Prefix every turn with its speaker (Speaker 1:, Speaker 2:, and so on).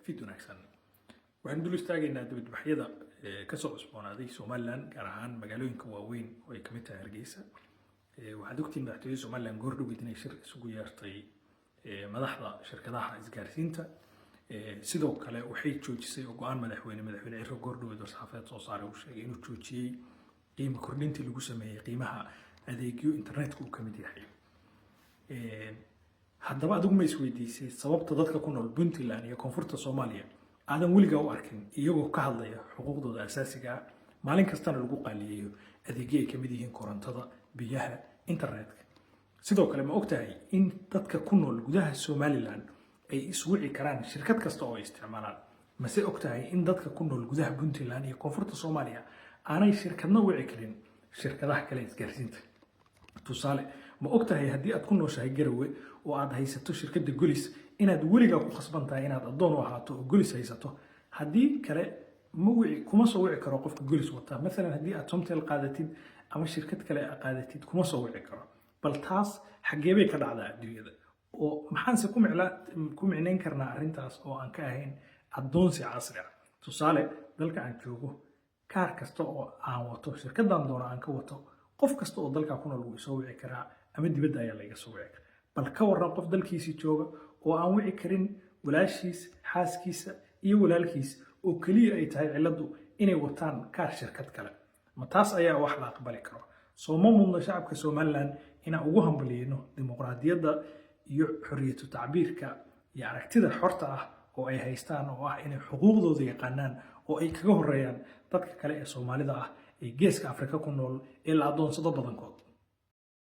Speaker 1: fid wanaagsan waxaan dul istaagaynaa dibadbaxyada ka soo cusboonaaday Somaliland gaar ahaan magaalooyinka waaweyn oo ay kamid tahay Hargeysa. waxaad ogtiin madaxtooyada Somaliland goordhoweyd inay shir isugu yeertay madaxda shirkadaha isgaarsiinta. sidoo kale waxay joojisay go'aan madaxweyne Ciro goordhoweyd oo saxaafad soo saaray uu sheegay inuu joojiyay qiimo kordhintii lagu sameeyay qiimaha adeegyo internetka uu kamid yahay. haddaba adigu ma isweydiisay sababta dadka ku nool Puntland iyo koonfurta Soomaaliya aadan weligaa u arkin iyagoo ka hadlaya xuquuqdooda asaasiga ah maalin kastana lagu qaaliyeeyo adeegyo ay kamid yihiin korontada, biyaha, internetka. sidoo kale ma ogtahay in dadka ku nool gudaha Somaliland ay iswici karaan shirkad kasta oo ay isticmaalaan? mase ogtahay in dadka ku nool gudaha Puntland iyo koonfurta Soomaaliya aanay shirkadna wici karin shirkadaha kale isgaarsiinta? tusaale, ma ogtahay haddii aad ku nooshahay Garowe oo aad haysato shirkadda Golis inaad weligaa ku khasban tahay inaad adoon u ahaato oo Golis haysato? haddii kale kuma soo wici karo qofka Golis wata. مثلا haddii aad Somtel qaadatid ama shirkad kale aad qaadatid kuma soo wici karo. bal taas xagee bay ka dhacdaa adduunyada? oo maxaanse ku micnayn karnaa arrintaas oo aan ka ahayn adoonsi casri ah? tusaale, dalka aan joogo kaar kasta oo aan wato, shirkaddan doona aan ka wato, qof kasta oo dalka ku nool wuu soo wici karaa ama dibadda ayaa laga soo wici karaa. bal ka waran qof dalkiisii jooga oo aan wici karin walaashiis, xaaskiisa iyo walaalkiis oo kaliya ay tahay ciladu inay wataan kaar shirkad kale. ma taas ayaa wax la aqbali karo? soo ma mudna shacabka Somaliland inaan ugu hambalyeeno dimuqraadiyadda iyo xorriyatu tacbiirka iyo aragtida xorta ah oo ay haystaan, oo ah inay xuquuqdooda yaqaanaan oo ay kaga horeeyaan dadka kale ee Soomaalida ah ee geeska Afrika ku nool ee la adoonsado badankood.